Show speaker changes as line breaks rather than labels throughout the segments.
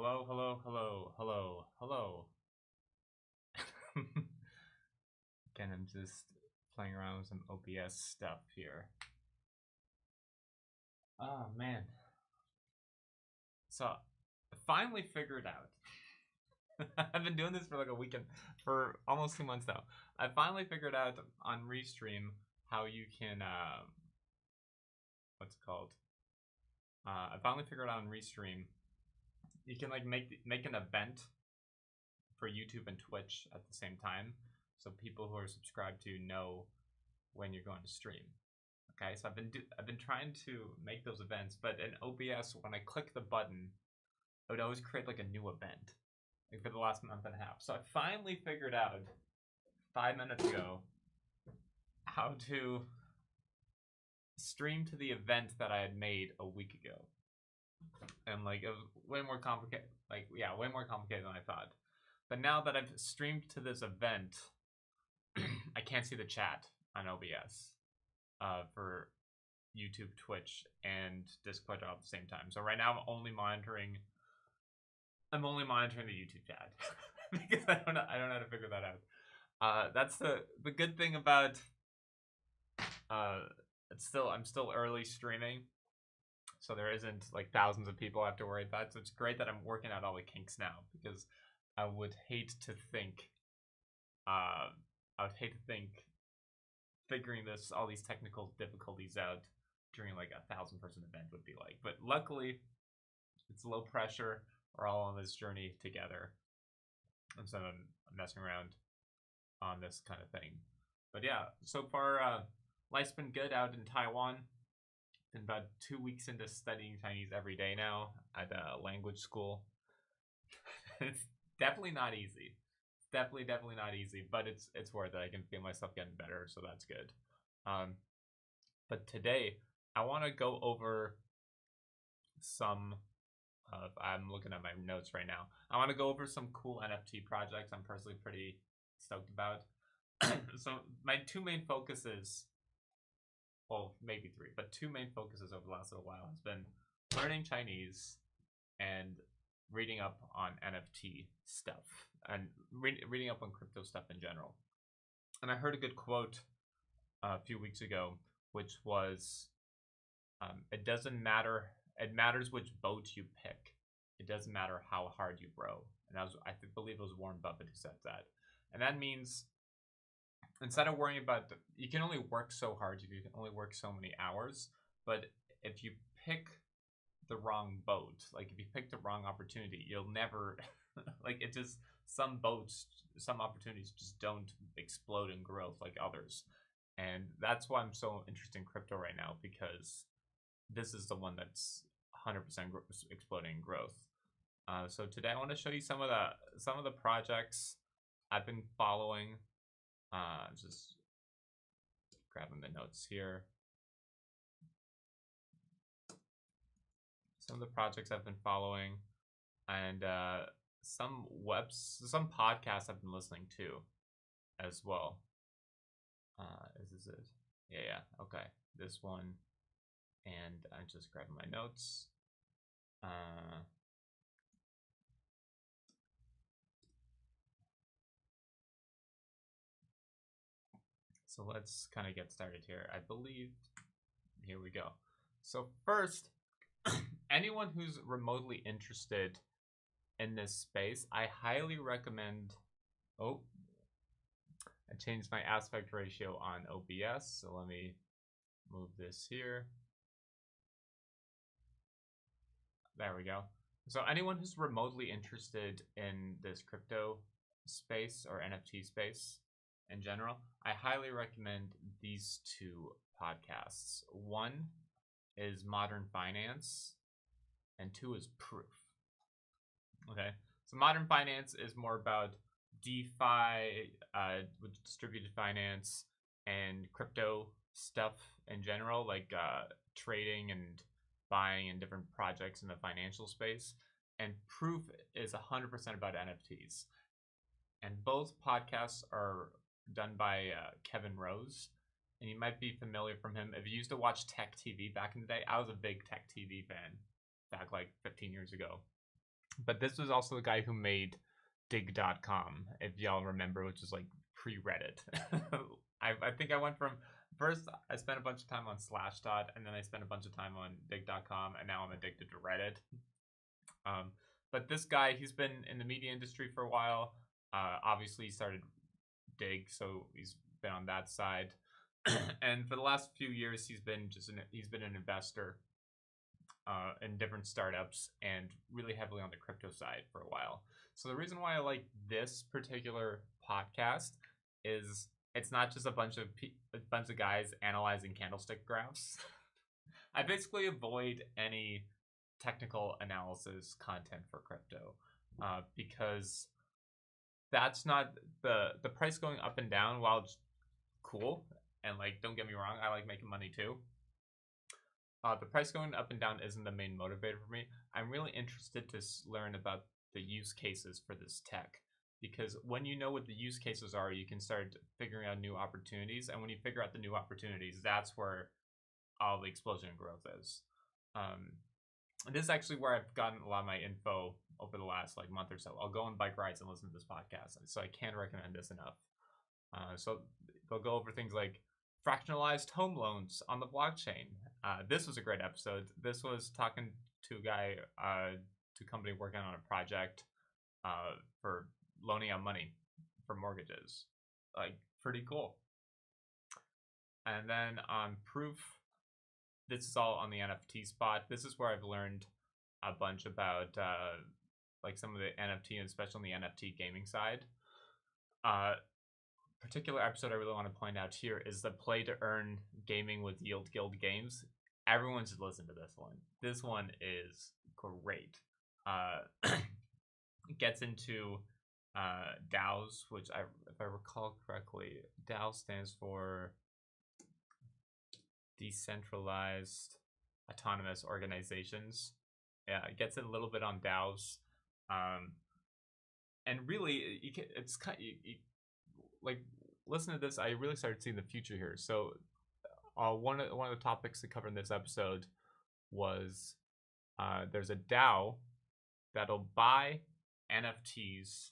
Hello, hello, hello, hello, hello. Again, I'm just playing around with some OBS stuff here. Oh, man. So, I finally figured out. I've been doing this for like a weekend, for almost 2 months now. I finally figured out on Restream how you can, what's it called? I finally figured out on Restream, you can like make an event for YouTube and Twitch at the same time, so people who are subscribed to know when you're going to stream. Okay, so I've been trying to make those events, but in OBS, when I click the button, it would always create like a new event, like for the last month and a half. So I finally figured out 5 minutes ago how to stream to the event that I had made a week ago, and like it was way more complicated. Like yeah, way more complicated than I thought. But now that I've streamed to this event, I can't see the chat on OBS for YouTube, Twitch, and Discord all at the same time. So right now I'm only monitoring the YouTube chat because I don't know how to figure that out. That's the good thing about I'm still early streaming, so there isn't like thousands of people I have to worry about. So it's great that I'm working out all the kinks now, because I would hate to think figuring all these technical difficulties out during like a 1,000-person event would be like. But luckily, it's low pressure. We're all on this journey together, and so I'm messing around on this kind of thing. But yeah, so far life's been good out in Taiwan. Been about 2 weeks into studying Chinese every day now at a language school. It's definitely not easy. Definitely not easy, but it's worth it. I can feel myself getting better, so that's good. But today I want to go over some. I'm looking at my notes right now. I want to go over some cool NFT projects I'm personally pretty stoked about. So my two main focuses, well, maybe three, but two main focuses over the last little while has been learning Chinese and reading up on NFT stuff and reading up on crypto stuff in general. And I heard a good quote a few weeks ago, which was, it doesn't matter, it matters which boat you pick. It doesn't matter how hard you row. And I believe it was Warren Buffett who said that. And that means, instead of worrying about, you can only work so hard, you can only work so many hours, but if you pick the wrong boat, like if you pick the wrong opportunity, you'll never, like it just, some opportunities just don't explode in growth like others. And that's why I'm so interested in crypto right now, because this is the one that's 100% exploding in growth. So today I want to show you some of the projects I've been following. Just grabbing the notes here. Some of the projects I've been following, and some podcasts I've been listening to as well. Is this it? Yeah, okay. This one, and I'm just grabbing my notes. So let's kind of get started here. I believe, here we go. So first, anyone who's remotely interested in this space, I highly recommend, I changed my aspect ratio on OBS, so let me move this here. There we go. So anyone who's remotely interested in this crypto space or NFT space in general, I highly recommend these two podcasts. One is Modern Finance, and two is Proof. Okay, so Modern Finance is more about DeFi, with distributed finance and crypto stuff in general, like trading and buying in different projects in the financial space. And Proof is 100% about NFTs. And both podcasts are done by Kevin Rose, and you might be familiar from him. If you used to watch Tech TV back in the day, I was a big Tech TV fan back like 15 years ago. But this was also the guy who made dig.com, if y'all remember, which is like pre-Reddit. I think I went from first I spent a bunch of time on Slashdot, and then I spent a bunch of time on dig.com, and now I'm addicted to Reddit. But this guy, he's been in the media industry for a while. Obviously, he started Dig, so he's been on that side. And for the last few years, he's been an investor in different startups and really heavily on the crypto side for a while. So the reason why I like this particular podcast is it's not just a bunch of guys analyzing candlestick graphs. I basically avoid any technical analysis content for crypto because that's not the price going up and down. While it's cool, and like, don't get me wrong, I like making money too. The price going up and down isn't the main motivator for me. I'm really interested to learn about the use cases for this tech, because when you know what the use cases are, you can start figuring out new opportunities. And when you figure out the new opportunities, that's where all the explosion in growth is. This is actually where I've gotten a lot of my info over the last like month or so. I'll go on bike rides and listen to this podcast, so I can't recommend this enough. So they'll go over things like fractionalized home loans on the blockchain. This was a great episode. This was talking to a guy, to a company working on a project for loaning out money for mortgages. Like, pretty cool. And then on Proof, this is all on the NFT spot. This is where I've learned a bunch about like some of the NFT, and especially on the NFT gaming side. Particular episode I really want to point out here is the play to earn gaming with Yield Guild Games. Everyone should listen to this one. This one is great. It gets into DAOs, which if I recall correctly, DAO stands for Decentralized Autonomous Organizations. Yeah, it gets in a little bit on DAOs, and really, it's kind of, like, listen to this. I really started seeing the future here. So, one of the topics to cover in this episode was there's a DAO that'll buy NFTs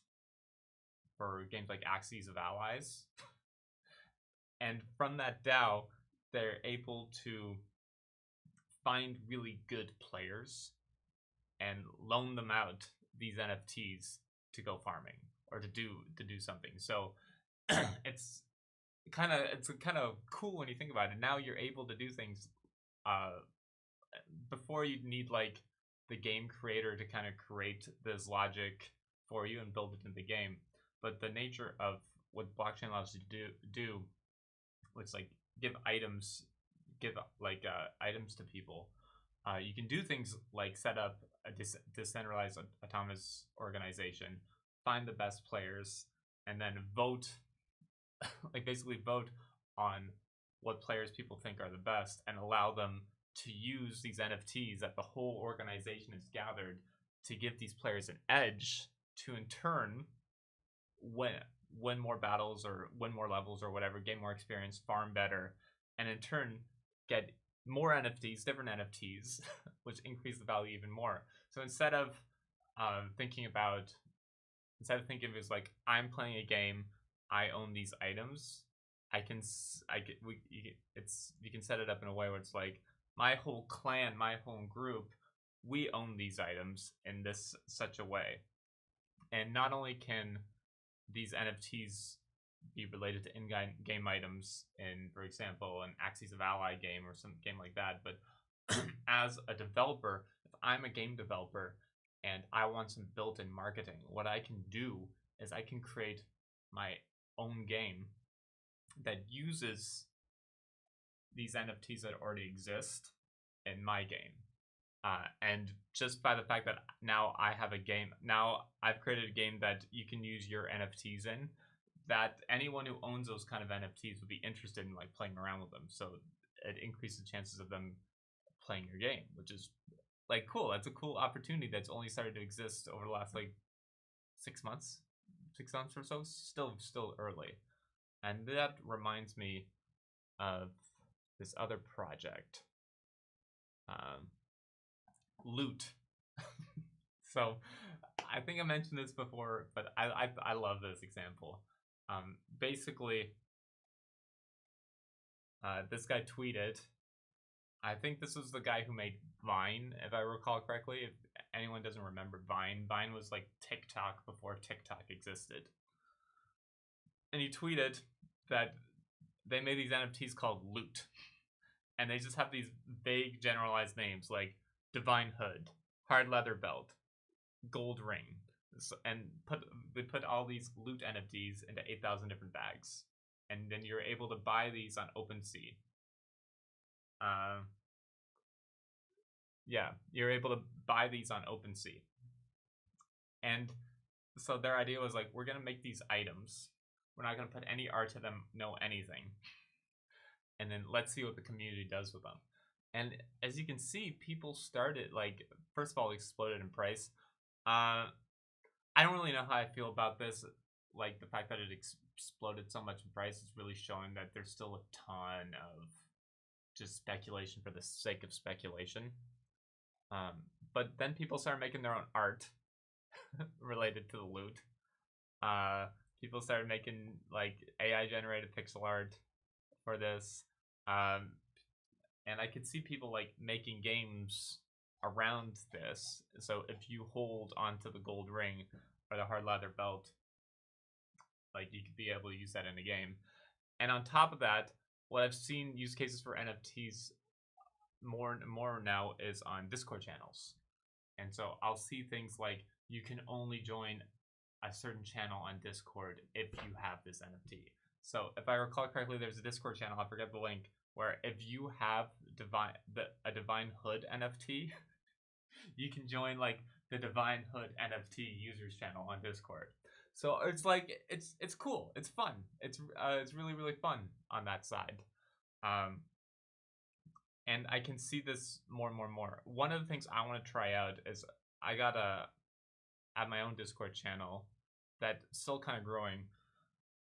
for games like Axes of Allies, and from that DAO, they're able to find really good players and loan them out these NFTs to go farming or to do something. So it's kind of cool when you think about it. Now you're able to do things. Before you'd need like the game creator to kind of create this logic for you and build it in the game. But the nature of what blockchain allows you to do, which like give items to people. You can do things like set up a decentralized autonomous organization, find the best players, and then vote, like basically vote on what players people think are the best, and allow them to use these NFTs that the whole organization has gathered to give these players an edge to, in turn, win more battles or win more levels or whatever, gain more experience, farm better, and in turn get more NFTs, different NFTs, which increase the value even more. So instead of thinking of it as like, I'm playing a game, I own these items, you can set it up in a way where it's like, my whole clan, my whole group, we own these items in such a way. And not only can these NFTs be related to in-game items in, for example, an Axes of Ally game or some game like that, but as a developer, if I'm a game developer and I want some built-in marketing, what I can do is I can create my own game that uses these NFTs that already exist in my game. And just by the fact that now I have a game, now I've created a game that you can use your NFTs in, that anyone who owns those kind of NFTs would be interested in like playing around with them. So it increases the chances of them playing your game, which is like cool. That's a cool opportunity that's only started to exist over the last like 6 months or so. Still early. And that reminds me of this other project, Loot. So I think I mentioned this before, but I love this example. Basically, this guy tweeted. I think this was the guy who made Vine, if I recall correctly. If anyone doesn't remember Vine, Vine was like TikTok before TikTok existed. And he tweeted that they made these NFTs called Loot. And they just have these vague generalized names like Divine Hood, Hard Leather Belt, Gold Ring. And they put all these Loot NFTs into 8,000 different bags. And then you're able to buy these on OpenSea. Yeah, you're able to buy these on OpenSea. And so their idea was like, we're going to make these items. We're not going to put any art to them, no anything. And then let's see what the community does with them. And as you can see, people started, like, first of all, exploded in price. I don't really know how I feel about this. Like, the fact that it exploded so much in price is really showing that there's still a ton of just speculation for the sake of speculation. But then people started making their own art related to the loot. People started making like AI generated pixel art for this. And I could see people like making games around this. So if you hold onto the gold ring or the hard leather belt, like you could be able to use that in a game. And on top of that, what I've seen use cases for NFTs more and more now is on Discord channels. And so I'll see things like you can only join a certain channel on Discord if you have this NFT. So if I recall correctly, there's a Discord channel, I forget the link, where if you have a Divine Hood NFT, you can join like the Divine Hood NFT users channel on Discord. So it's like it's cool, it's fun, it's really really fun on that side. And I can see this more and more and more. One of the things I want to try out is I got at my own Discord channel that's still kind of growing,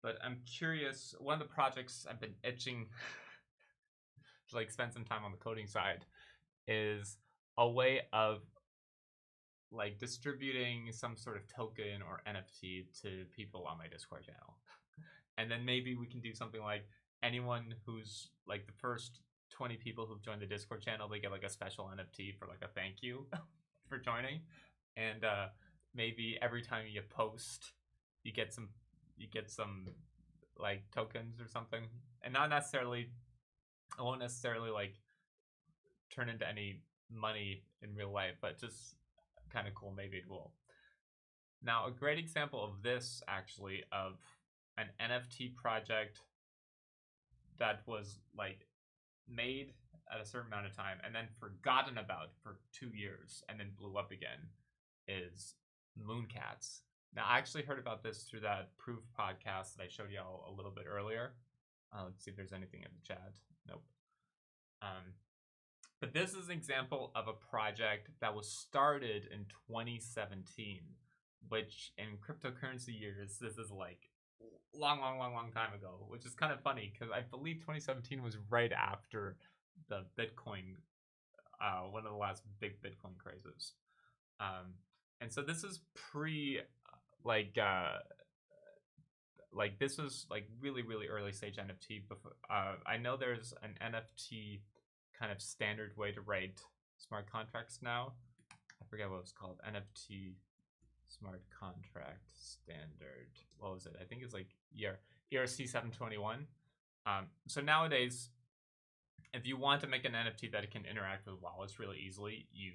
but I'm curious. One of the projects I've been itching to like spend some time on the coding side is a way of like distributing some sort of token or NFT to people on my Discord channel. And then maybe we can do something like anyone who's like the first 20 people who've joined the Discord channel, they get like a special NFT for like a thank you for joining. And maybe every time you post, you get some like tokens or something. And not necessarily, it won't necessarily like turn into any money in real life, but just kind of cool. Maybe it will. Now, a great example of this actually of an NFT project that was like made at a certain amount of time and then forgotten about for 2 years and then blew up again is Mooncats. Now, I actually heard about this through that Proof podcast that I showed y'all a little bit earlier. Let's see if there's anything in the chat. Nope. But this is an example of a project that was started in 2017, which in cryptocurrency years, this is like long time ago, which is kind of funny because I believe 2017 was right after the Bitcoin, one of the last big Bitcoin crazes. And so this is pre, like this was like really, really early stage NFT. Before, I know there's an NFT kind of standard way to write smart contracts now. I forget what it was called. NFT smart contract standard. What was it? I think it's like ERC 721. So nowadays, if you want to make an NFT that can interact with wallets really easily, you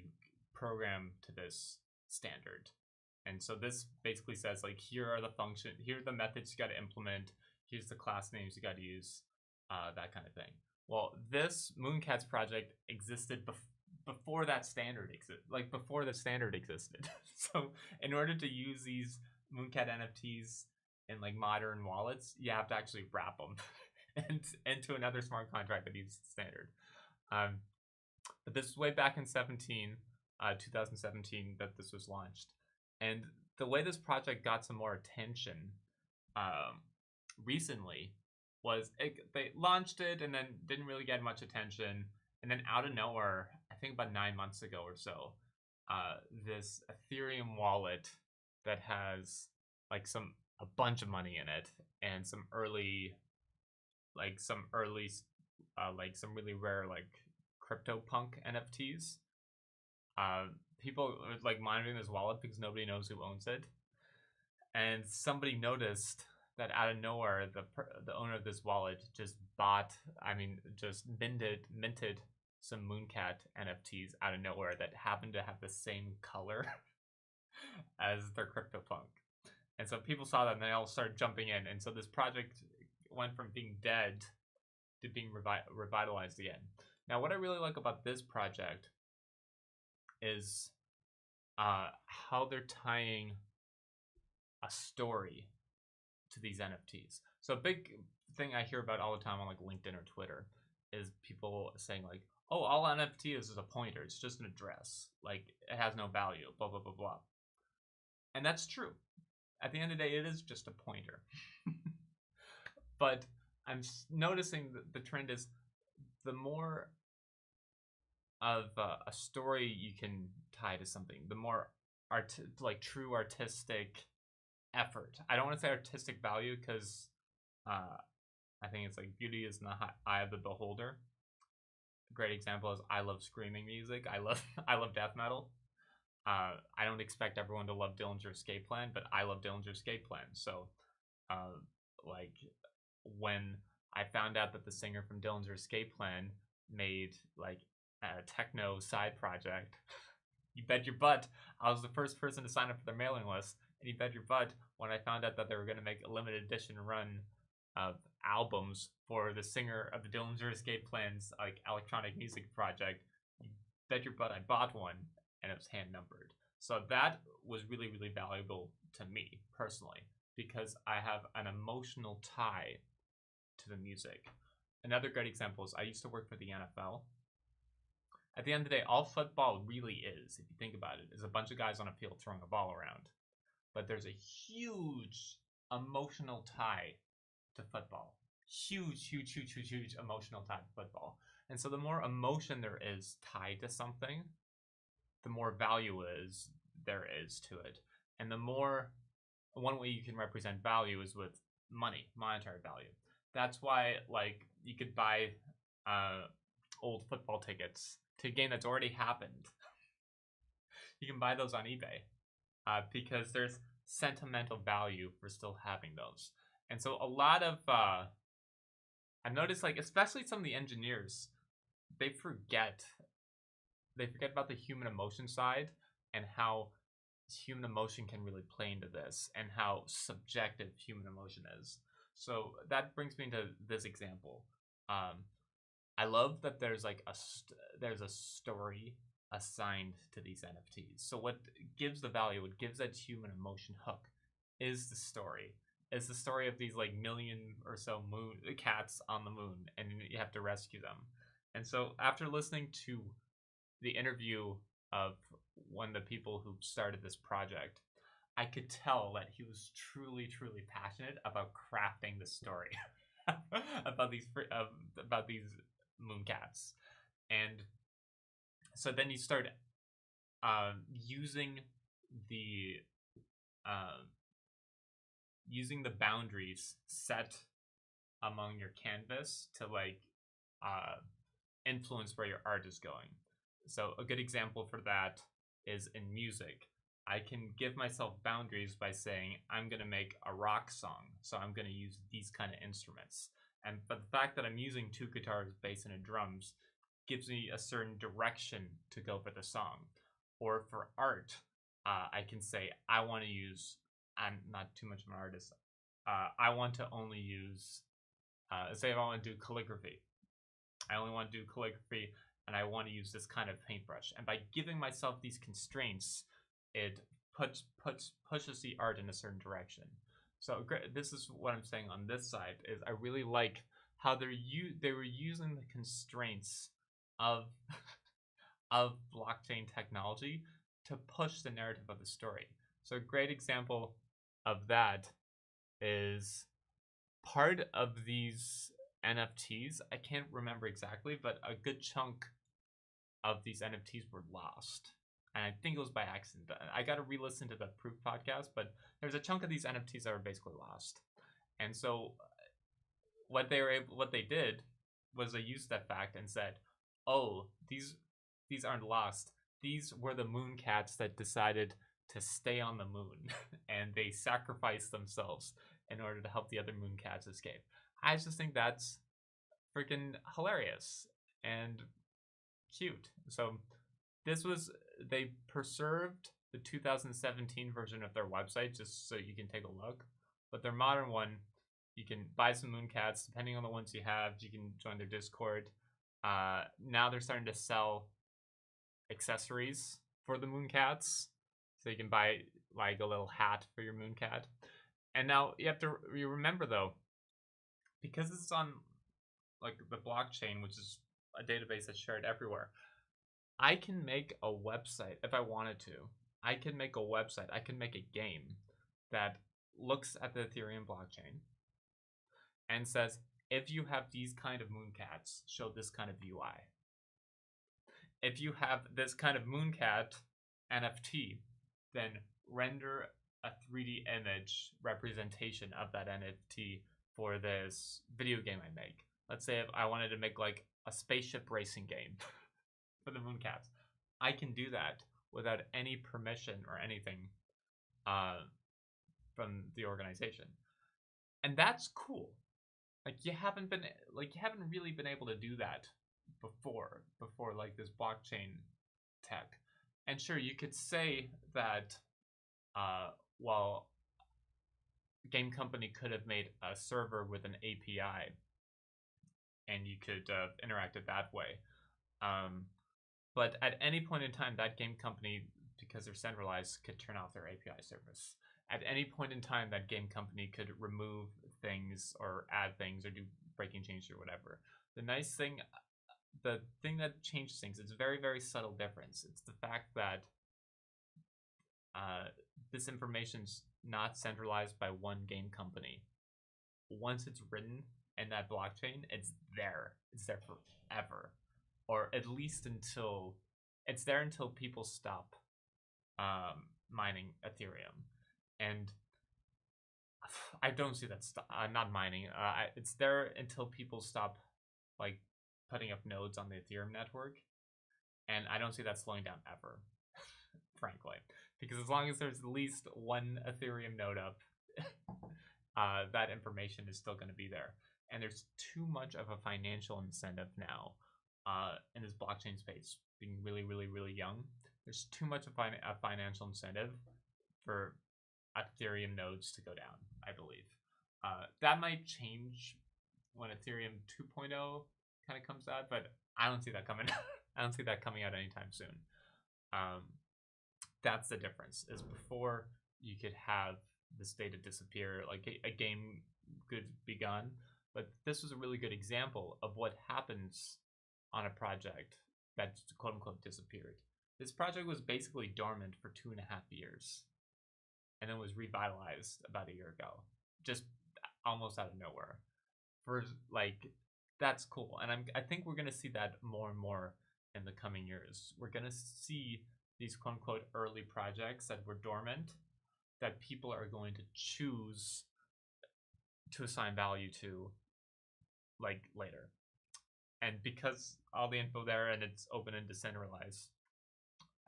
program to this standard. And so this basically says like, here are the methods you got to implement, here's the class names you got to use, that kind of thing. Well, this Mooncats project existed before that standard before the standard existed. So in order to use these Mooncat NFTs in like modern wallets, you have to actually wrap them into another smart contract that uses the standard. But this is way back in 2017 that this was launched. And the way this project got some more attention recently was they launched it and then didn't really get much attention. And then out of nowhere, I think about 9 months ago or so, this Ethereum wallet that has like a bunch of money in it and some early like some early like some really rare like CryptoPunk NFTs. People like monitoring this wallet because nobody knows who owns it, and somebody noticed that out of nowhere, the owner of this wallet just just minted some Mooncat NFTs out of nowhere that happened to have the same color as their CryptoPunk. And so people saw that and they all started jumping in. And so this project went from being dead to being revitalized again. Now, what I really like about this project is how they're tying a story to these NFTs. So a big thing I hear about all the time on like LinkedIn or Twitter is people saying like, oh, all NFT is a pointer. It's just an address. Like it has no value, blah, blah, blah, blah. And that's true. At the end of the day, it is just a pointer. But I'm noticing that the trend is the more of a story you can tie to something, the more true artistic effort. I don't want to say artistic value because I think it's like beauty is in the eye of the beholder. A great example is I love screaming music. I love death metal. I don't expect everyone to love Dillinger Escape Plan, but I love Dillinger Escape Plan. So, like when I found out that the singer from Dillinger Escape Plan made like a techno side project, you bet your butt I was the first person to sign up for their mailing list. And you bet your butt when I found out that they were going to make a limited edition run of albums for the singer of the Dillinger Escape Plan's like electronic music project, you bet your butt I bought one and it was hand numbered. So that was really, really valuable to me personally because I have an emotional tie to the music. Another great example is I used to work for the NFL. At the end of the day, all football really is, if you think about it, is a bunch of guys on a field throwing a ball around. But there's a huge emotional tie to football. Huge emotional tie to football. And so the more emotion there is tied to something, the more value there is to it. And the more, one way you can represent value is with money, monetary value. That's why like you could buy old football tickets to a game that's already happened. You can buy those on eBay. Because there's sentimental value for still having those. And so a lot of, I've noticed like, especially some of the engineers, they forget about the human emotion side and how human emotion can really play into this and how subjective human emotion is. So that brings me into this example. I love that there's like there's a story assigned to these NFTs. So what gives the value, what gives that human emotion hook is the story. It's the story of these like million or so cats on the moon and you have to rescue them. And so after listening to the interview of one of the people who started this project, I could tell that he was truly, truly passionate about crafting the story about these mooncats. And so then you start using the boundaries set among your canvas to like influence where your art is going. So a good example for that is in music. I can give myself boundaries by saying I'm going to make a rock song, so I'm going to use these kind of instruments. But the fact that I'm using 2 guitars, bass, and drums gives me a certain direction to go for the song. Or for art, I can say I want to use, I'm not too much of an artist, I want to only use, say if I want to do calligraphy. I only want to do calligraphy and I want to use this kind of paintbrush. And by giving myself these constraints, it pushes the art in a certain direction. So this is what I'm saying on this side is I really like how they were using the constraints of of blockchain technology to push the narrative of the story. So a great example of that is part of these NFTs. I can't remember exactly, but a good chunk of these NFTs were lost. and I think it was by accident. I got to re-listen to the Proof podcast, but there's a chunk of these NFTs that were basically lost. And so what they did was they used that fact and said, "Oh, these aren't lost. These were the moon cats that decided to stay on the moon, and they sacrificed themselves in order to help the other moon cats escape." I just think that's freaking hilarious and cute. So they preserved the 2017 version of their website just so you can take a look, but their modern one, you can buy some moon-cats. Depending on the ones you have, you can join their Discord. Now they're starting to sell accessories for the moon-cats, so you can buy like a little hat for your moon-cat. And now you remember though, because this is on like the blockchain, which is a database that's shared everywhere, I can make a website if I wanted to. I can make a website. I can make a game that looks at the Ethereum blockchain and says, if you have these kind of moon-cats, show this kind of UI. If you have this kind of moon-cat NFT, then render a 3D image representation of that NFT for this video game I make. Let's say if I wanted to make like a spaceship racing game for the moon-cats, I can do that without any permission or anything from the organization. And that's cool. You haven't really been able to do that before like this blockchain tech. And sure, you could say that well, game company could have made a server with an API and you could interact it that way. But at any point in time, that game company, because they're centralized, could turn off their API service. At any point in time, that game company could remove things or add things or do breaking changes or whatever. The thing that changes things, it's a very, very subtle difference. It's the fact that this information's not centralized by one game company. Once it's written in that blockchain, it's there. It's there forever. Or at least until people stop mining Ethereum. And I don't see that not mining. It's there until people stop like putting up nodes on the Ethereum network, and I don't see that slowing down ever, frankly. Because as long as there's at least one Ethereum node up, that information is still going to be there. And there's too much of a financial incentive now in this blockchain space, being really, really, really young. There's too much of a financial incentive for Ethereum nodes to go down, I believe. That might change when Ethereum 2.0 kind of comes out, but I don't see that coming. I don't see that coming out anytime soon. That's the difference. Is before you could have this data disappear, like a game could be gone, but this was a really good example of what happens on a project that quote unquote disappeared. This project was basically dormant for 2.5 years. And then was revitalized about a year ago, just almost out of nowhere. That's cool, and I think we're gonna see that more and more in the coming years. We're gonna see these quote unquote early projects that were dormant, that people are going to choose to assign value to, like later, and because all the info there and it's open and decentralized,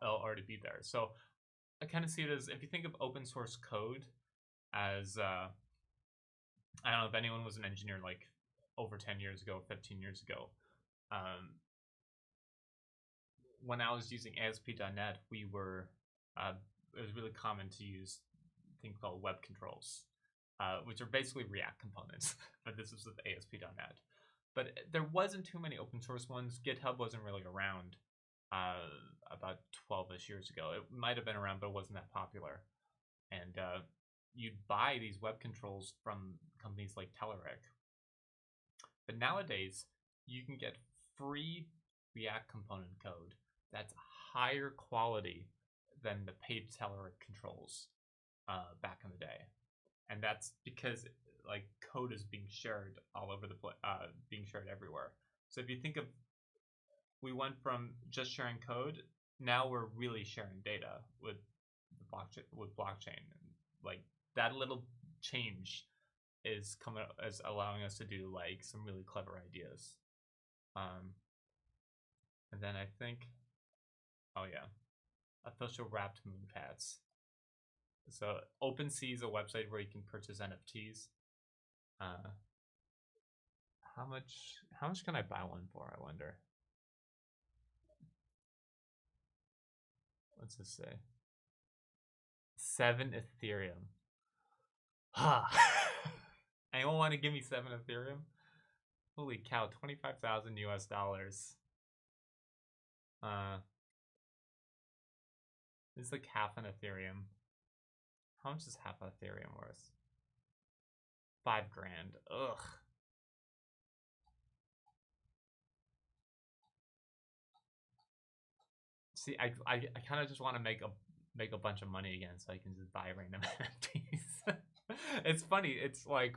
it'll already be there. So I kind of see it as, if you think of open source code as, I don't know if anyone was an engineer like over 10 years ago, 15 years ago. When I was using ASP.NET, it was really common to use a thing called web controls, which are basically React components, but this is with ASP.NET. But there wasn't too many open source ones. GitHub wasn't really around. About 12-ish years ago. It might have been around, but it wasn't that popular. And you'd buy these web controls from companies like Telerik. But nowadays, you can get free React component code that's higher quality than the paid Telerik controls back in the day. And that's because like code is being shared all over the place, being shared everywhere. So if you think of, we went from just sharing code, now we're really sharing data with the blockchain, and like that little change is allowing us to do like some really clever ideas. And then I think, oh yeah, official wrapped moonpads. So OpenSea is a website where you can purchase NFTs. How much can I buy one for, I wonder? What's this say? 7 Ethereum. Ha! Anyone want to give me 7 Ethereum? Holy cow, 25,000 US dollars. It's like half an Ethereum. How much is half an Ethereum worth? 5 grand. Ugh. See, I kind of just want to make a bunch of money again so I can just buy random NFTs. It's funny. It's like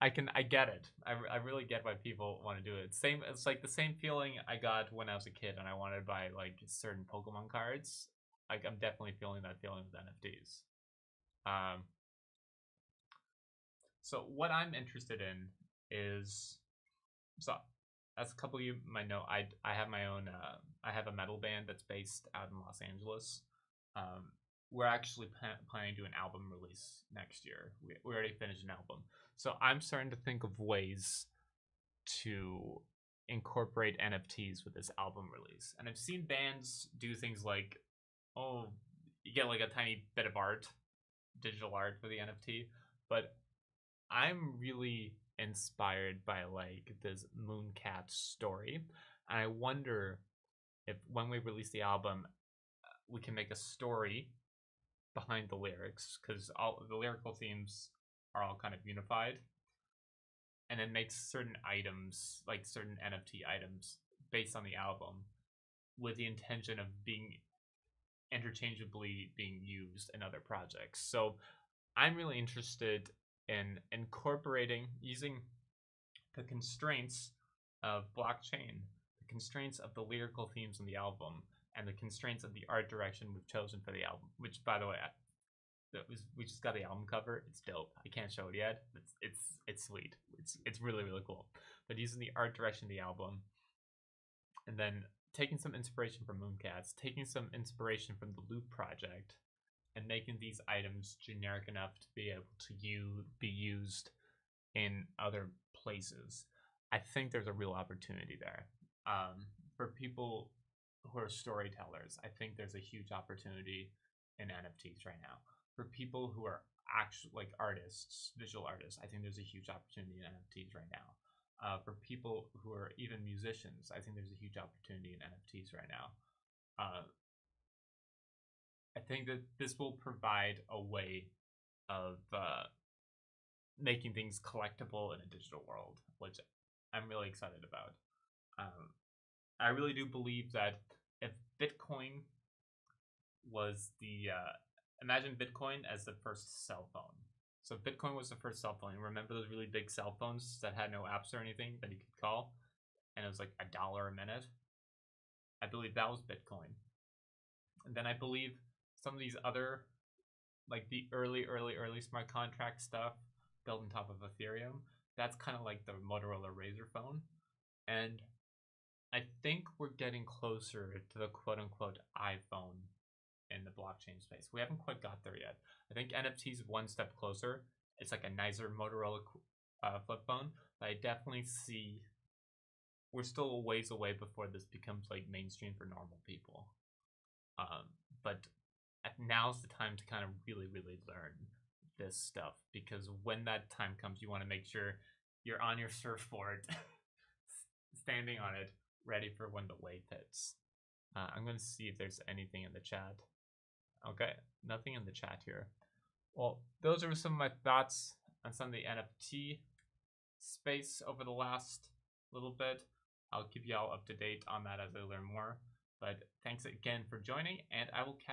I get it. I really get why people want to do it. It's like the same feeling I got when I was a kid and I wanted to buy like certain Pokemon cards. Like I'm definitely feeling that feeling with NFTs. So what I'm interested in is, so as a couple of you might know, I have my own I have a metal band that's based out in Los Angeles. We're actually planning to do an album release next year. We already finished an album. So I'm starting to think of ways to incorporate NFTs with this album release. And I've seen bands do things like, oh, you get like a tiny bit of art, digital art for the NFT. But I'm really inspired by like this Mooncat story. And I wonder if when we release the album, we can make a story behind the lyrics, because all the lyrical themes are all kind of unified, and then make certain items, like certain NFT items, based on the album, with the intention of being interchangeably being used in other projects. So I'm really interested in incorporating, using the constraints of blockchain, the constraints of the lyrical themes in the album, and the constraints of the art direction we've chosen for the album, which, by the way, we just got the album cover. It's dope. I can't show it yet. It's sweet. It's really, really cool. But using the art direction of the album, and then taking some inspiration from Mooncats, taking some inspiration from the Loop project, and making these items generic enough to be able to be used in other places. I think there's a real opportunity there. For people who are storytellers, I think there's a huge opportunity in NFTs right now. For people who are actually like artists, visual artists, I think there's a huge opportunity in NFTs right now. For people who are even musicians, I think there's a huge opportunity in NFTs right now. I think that this will provide a way of making things collectible in a digital world, which I'm really excited about. I really do believe that if Bitcoin was imagine Bitcoin as the first cell phone. So if Bitcoin was the first cell phone, remember those really big cell phones that had no apps or anything that you could call, and it was like $1 a minute? I believe that was Bitcoin. And then I believe some of these other, like the early smart contract stuff built on top of Ethereum, that's kind of like the Motorola Razr phone. And I think we're getting closer to the quote-unquote iPhone in the blockchain space. We haven't quite got there yet. I think NFT's one step closer. It's like a nicer Motorola flip phone, but I definitely see we're still a ways away before this becomes like mainstream for normal people. But now's the time to kind of really learn this stuff, because when that time comes, you want to make sure you're on your surfboard, standing on it, ready for when the wave hits. I'm going to see if there's anything in the chat. Okay, nothing in the chat here. Well, those are some of my thoughts on some of the NFT space over the last little bit. I'll keep you all up to date on that as I learn more. But thanks again for joining, and I will catch